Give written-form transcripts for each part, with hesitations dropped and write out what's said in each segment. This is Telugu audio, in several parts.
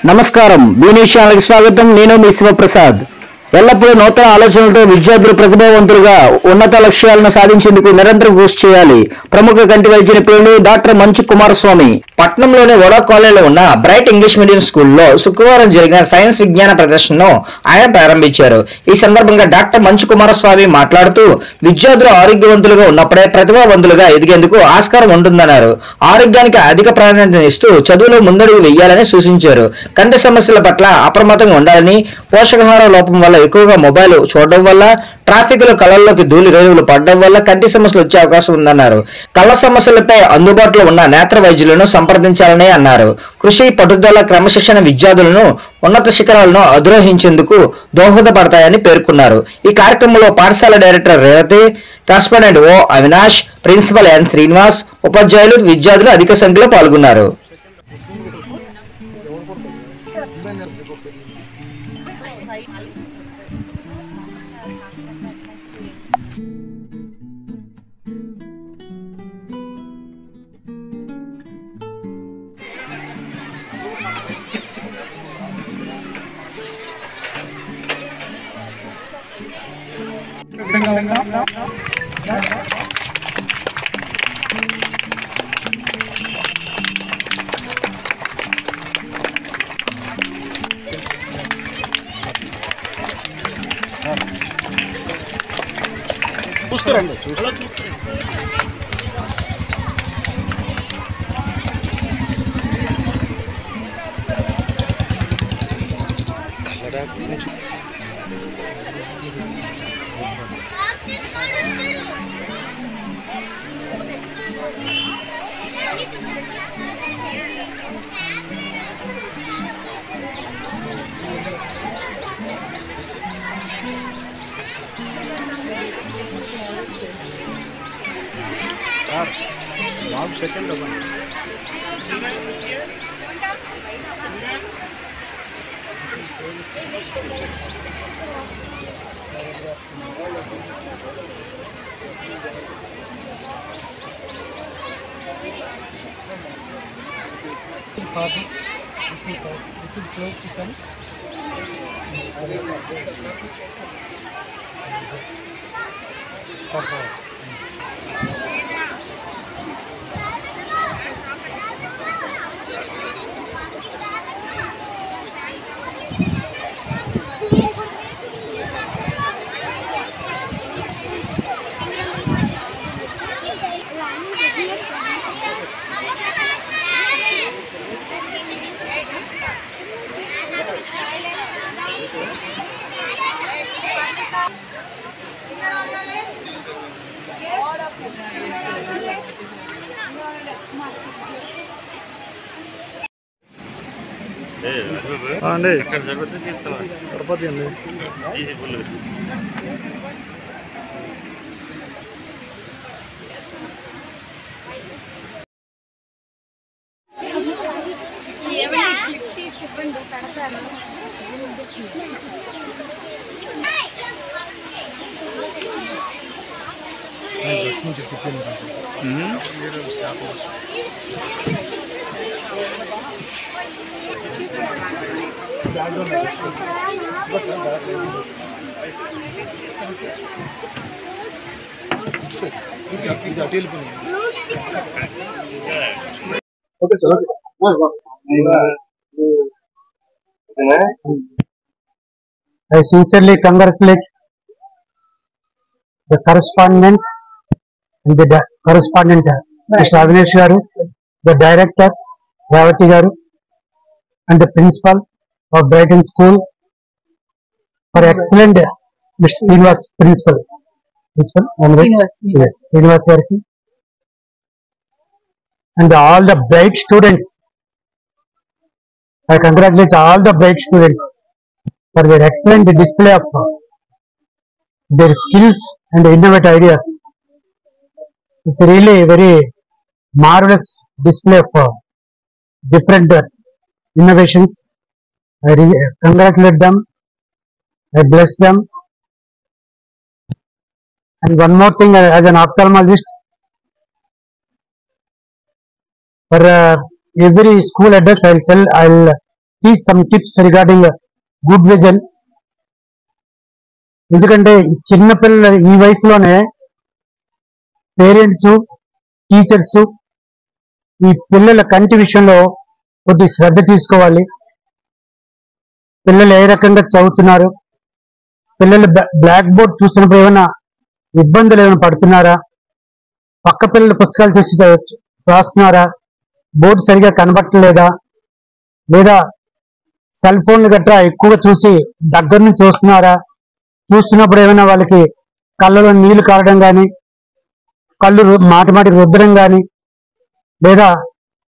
నమస్కారం బీనిష్ ఛానల్కి స్వాగతం. నేను మీ శివప్రసాద్. ఎల్లప్పుడూ నూతన ఆలోచనలతో విద్యార్థులు ప్రతిభావంతులుగా ఉన్నత లక్ష్యాలను సాధించేందుకు నిరంతరం కృషి చేయాలి. ప్రముఖ కంటి వైద్య నిపుణులు డాక్టర్ మంచు కుమారస్వామి పట్నంలోని వడా కాలనీలో ఉన్న బ్రైట్ ఇంగ్లీష్ మీడియం స్కూల్లో శుక్రవారం జరిగిన సైన్స్ విజ్ఞాన ప్రదర్శనను ఆయన ప్రారంభించారు. ఈ సందర్భంగా డాక్టర్ మంచు కుమారస్వామి మాట్లాడుతూ విద్యార్థులు ఆరోగ్యవంతులుగా ఉన్నప్పుడే ప్రతిభావంతులుగా ఎదిగేందుకు ఆస్కారం ఉంటుందన్నారు. ఆరోగ్యానికి అధిక ప్రాధాన్యత ఇస్తూ చదువులో ముందడుగు వేయాలని సూచించారు. కంటి సమస్యల పట్ల అప్రమత్తంగా ఉండాలని, పోషకాహార లోపం వల్ల ఎక్కువగా మొబైల్ చూడడం వల్ల, ట్రాఫిక్ లో కళ్ళల్లోకి ధూళి రేణువులు పడడం వల్ల కంటి సమస్యలు వచ్చే అవకాశం ఉందన్నారు. కళ్ళ సమస్యలపై అందుబాటులో ఉన్న నేత్ర వైద్యులను సంప్రదించాలని అన్నారు. కృషి, పట్టుదల, క్రమశిక్షణ విద్యార్థులను ఉన్నత శిఖరాలను అధిరోహించేందుకు దోహదపడతాయని పేర్కొన్నారు. ఈ కార్యక్రమంలో పాఠశాల డైరెక్టర్ రేవతి, కరెస్పాండెంట్ ఓ అవినాష్, ప్రిన్సిపల్ ఎన్ శ్రీనివాస్, ఉపాధ్యాయులు, విద్యార్థులు అధిక సంఖ్యలో పాల్గొన్నారు. చూస్తారండి సార్ బాబు సెకండ్ సార్ అండి సరిపోతుంది అండి. I sincerely congratulate the correspondent and the correspondent Mr. Avinash Garu, the director Ravati Garu, and the principal of Brighton School for excellent Mr. Srinivas principal. Yes, Srinivas Gariki, and all the bright students. I congratulate all the bright students for their excellent display of their skills and innovative ideas. It's really a very marvelous display of different innovations. I congratulate them. I bless them. And one more thing, as an ophthalmologist, for every school address, I'll teach some tips regarding good vision. ఎందుకంటే చిన్నపిల్లల ఈ వయసులోనే పేరెంట్స్, టీచర్స్ ఈ పిల్లల కంటి విషయంలో కొద్ది శ్రద్ధ తీసుకోవాలి. పిల్లలు ఏ రకంగా చదువుతున్నారు, పిల్లలు బ్లాక్ బోర్డ్ చూసినప్పుడు ఏమైనా ఇబ్బందులు ఏమైనా పడుతున్నారా, పక్క పిల్లల పుస్తకాలు చూసి రాస్తున్నారా, బోర్డు సరిగా కనబట్టలేదా, లేదా సెల్ ఫోన్లు గట్రా ఎక్కువగా చూసి దగ్గర నుంచి చూస్తున్నారా, చూస్తున్నప్పుడు ఏమైనా వాళ్ళకి కళ్ళలో నీళ్లు కారడం కానీ, కళ్ళు మాటిమాటికి రుద్దడం కానీ, లేదా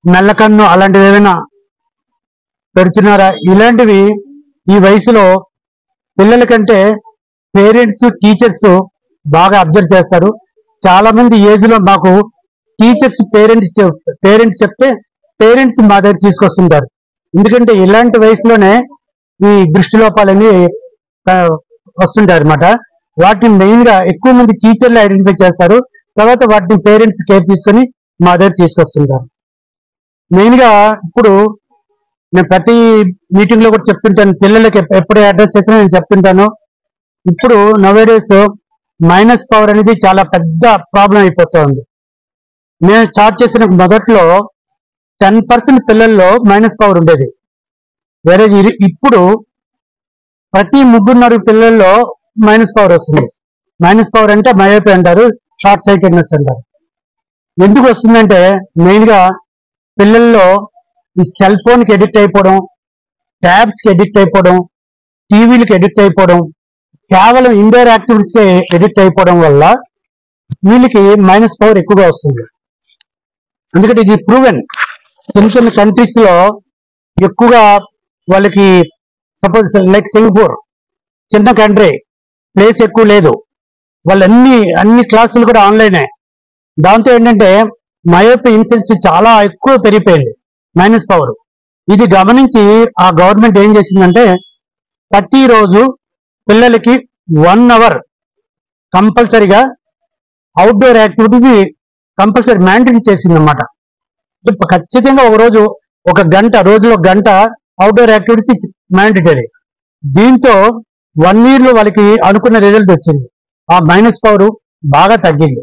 మెల్లకన్ను అలాంటివి ఏమైనా పెడుతున్నారా, ఇలాంటివి ఈ వయసులో పిల్లల కంటే పేరెంట్స్, టీచర్స్ బాగా అబ్జర్వ్ చేస్తారు. చాలా మంది ఏజ్ లో మాకు టీచర్స్ పేరెంట్స్ చెప్తే పేరెంట్స్ మా దగ్గర తీసుకొస్తుంటారు. ఎందుకంటే ఇలాంటి వయసులోనే ఈ దృష్టి లోపాలని వస్తుంటాయి అనమాట. వాటిని మెయిన్ గా ఎక్కువ మంది టీచర్లు ఐడెంటిఫై చేస్తారు. తర్వాత వాటిని పేరెంట్స్ కేర్ తీసుకొని మా దగ్గర తీసుకొస్తుంటారు. మెయిన్ గా ఇప్పుడు నేను ప్రతి మీటింగ్ లో కూడా చెప్తుంటాను, పిల్లలకి ఎప్పుడు అడ్రస్ చేసినా నేను చెప్తుంటాను, ఇప్పుడు నవేడేస్ మైనస్ పవర్ అనేది చాలా పెద్ద ప్రాబ్లం అయిపోతుంది. నేను స్టార్ట్ చేసిన మొదట్లో 10% పిల్లల్లో మైనస్ పవర్ ఉండేది. వేరే ఇప్పుడు ప్రతి 3.5 పిల్లల్లో మైనస్ పవర్ వస్తుంది. మైనస్ పవర్ అంటే మయోపీ అంటారు, షార్ట్ సైటెడ్నెస్ అంటారు. ఎందుకు వస్తుందంటే మెయిన్ గా పిల్లల్లో ఈ సెల్ ఫోన్ కి ఎడిక్ట్ అయిపోవడం, ట్యాబ్స్ కి ఎడిక్ట్ అయిపోవడం, టీవీలకి ఎడిక్ట్ అయిపోవడం, కేవలం ఇండోర్ యాక్టివిటీస్ కి ఎడిక్ట్ అయిపోవడం వల్ల వీళ్ళకి మైనస్ పవర్ ఎక్కువగా వస్తుంది. ఎందుకంటే ఇది ప్రూవెన్. చిన్న కంట్రీస్ లో ఎక్కువగా వాళ్ళకి సపోజ్ లైక్ సింగపూర్ చిన్న కంట్రీ, ప్లేస్ ఎక్కువ లేదు, వాళ్ళు అన్ని క్లాసులు కూడా ఆన్లైనే. దాంతో ఏంటంటే మయోపీ ఇన్సిడెన్స్ చాలా ఎక్కువ పెరిగిపోయింది, మైనస్ పవర్. ఇది గమనించి ఆ గవర్నమెంట్ ఏం చేసిందంటే ప్రతిరోజు పిల్లలకి 1 hour కంపల్సరిగా అవుట్డోర్ యాక్టివిటీస్ కంపల్సరీ మ్యాండేటరీ చేసిందన్నమాట. ఖచ్చితంగా ఒక గంట రోజులో గంట అవుట్డోర్ యాక్టివిటీస్ మ్యాండేటరీ. దీంతో 1 year లో వాళ్ళకి అనుకున్న రిజల్ట్ వచ్చింది. ఆ మైనస్ పవర్ బాగా తగ్గింది.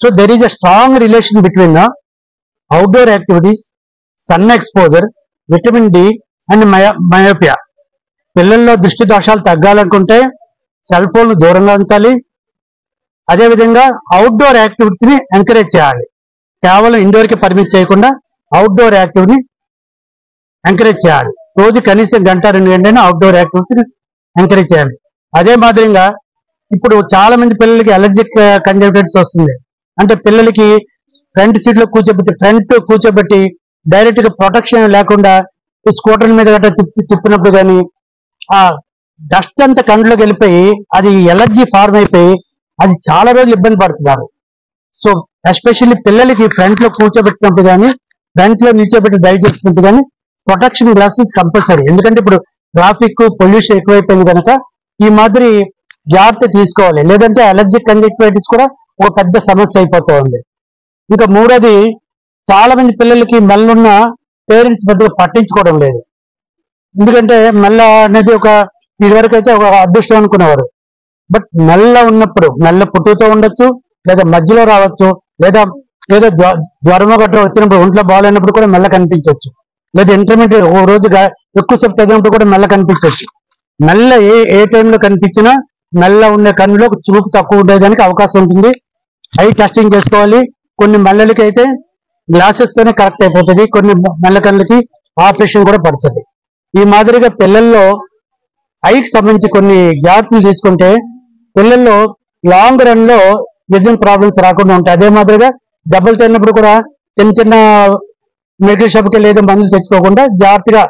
So there is a strong relation between outdoor activities, sun exposure, vitamin D and myopia. పిల్లల్లో దృష్టి దోషాలు తగ్గాలనుకుంటే సెల్ ఫోన్ దూరంగా ఉంచాలి. అదేవిధంగా అవుట్డోర్ యాక్టివిటీని ఎంకరేజ్ చేయాలి. కేవలం ఇండోర్ కి పరిమితి చేయకుండా అవుట్డోర్ యాక్టివిటీని ఎంకరేజ్ చేయాలి. రోజు కనీసం 1-2 గంటలైనా అవుట్డోర్ యాక్టివిటీని ఎంకరేజ్ చేయాలి. అదే మాదిరిగా ఇప్పుడు చాలా మంది పిల్లలకి అలర్జిక్ కంజంక్టివిటిస్ వస్తుంది. అంటే పిల్లలకి ఫ్రంట్ కూర్చోబెట్టి డైరెక్ట్ గా ప్రొటెక్షన్ లేకుండా స్కూటర్ మీద గట్రా తిప్పినప్పుడు కానీ ఆ డస్ట్ అంతా కంట్లోకి వెళ్ళిపోయి అది ఎలర్జీ ఫార్మ్ అయిపోయి అది చాలా రోజులు ఇబ్బంది పడుతున్నారు. సో ఎస్పెషల్లీ పిల్లలకి ఫ్రంట్ లో కూర్చోబెట్టినప్పుడు కానీ, ఫ్రంట్ లో నిల్చోబెట్టి డ్రైవ్ చేస్తున్నప్పుడు కానీ ప్రొటెక్షన్ గ్లాసెస్ కంపల్సరీ. ఎందుకంటే ఇప్పుడు ట్రాఫిక్ పొల్యూషన్ ఎక్కువైపోయింది కనుక ఈ మాదిరి జాగ్రత్త తీసుకోవాలి. లేదంటే అలర్జిక్ కంజంక్టివిటిస్ కూడా ఒక పెద్ద సమస్య అయిపోతూ ఉంది. ఇంకా మూడోది, చాలా మంది పిల్లలకి మెల్లున్న పేరెంట్స్ పెద్దగా పట్టించుకోవడం లేదు. ఎందుకంటే మెల్ల అనేది ఇదివరకు అయితే ఒక అదృష్టం అనుకునేవారు. బట్ మెల్ల ఉన్నప్పుడు, మెల్ల పుట్టుతో ఉండొచ్చు, లేదా మధ్యలో రావచ్చు, లేదా ఏదో జ్వరమో గట్రా వచ్చినప్పుడు ఒంట్లో బాగాలేనప్పుడు కూడా మెల్ల కనిపించవచ్చు, లేదా ఇంటర్మీడియట్ ఓ రోజుగా ఎక్కువసేపు చదివినప్పుడు కూడా మెల్ల కనిపించవచ్చు. మెల్ల ఏ టైంలో కనిపించినా మెల్ల ఉండే కన్నులో చూపు తక్కువ ఉండేదానికి అవకాశం ఉంటుంది. ఐ టెస్టింగ్ చేసుకోవాలి. కొన్ని మెల్లలకి అయితే గ్లాసెస్ తోనే కరెక్ట్ అయిపోతుంది, కొన్ని మెల్ల కన్నులకి ఆపరేషన్ కూడా పడుతుంది. ఈ మాదిరిగా పిల్లల్లో ఐకి సంబంధించి కొన్ని జాగ్రత్తలు తీసుకుంటే పిల్లల్లో లాంగ్ రన్ లో విజన్ ప్రాబ్లమ్స్ రాకుండా ఉంటాయి. అదే మాదిరిగా దెబ్బలు తిన్నప్పుడు కూడా చిన్న మెడికల్ షాప్కి లేదా మందులు తెచ్చుకోకుండా జాగ్రత్తగా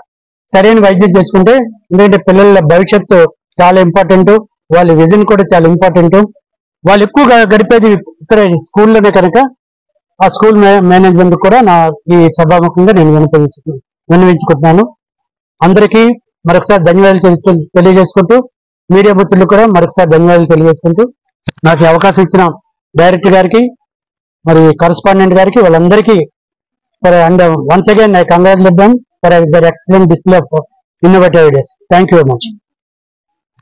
సరైన వైద్యం చేసుకుంటే, ఎందుకంటే పిల్లల భవిష్యత్తు చాలా ఇంపార్టెంట్, వాళ్ళ విజన్ కూడా చాలా ఇంపార్టెంట్. వాళ్ళు ఎక్కువగా గడిపేది ఇక్కడ స్కూల్లోనే కనుక ఆ స్కూల్ మేనేజ్మెంట్ కూడా నా ఈ సభాముఖంగా నేను విన్నవించుకుంటున్నాను. అందరికీ మరొకసారి ధన్యవాదాలు తెలియజేసుకుంటూ, మీడియా మిత్రులు కూడా మరొకసారి ధన్యవాదాలు తెలియజేసుకుంటూ, నాకు అవకాశం ఇచ్చిన డైరెక్టర్ గారికి, మరి కరస్పాండెంట్ గారికి, వాళ్ళందరికీ and once again I congratulate them for their excellent display of innovative ideas. Thank you very much.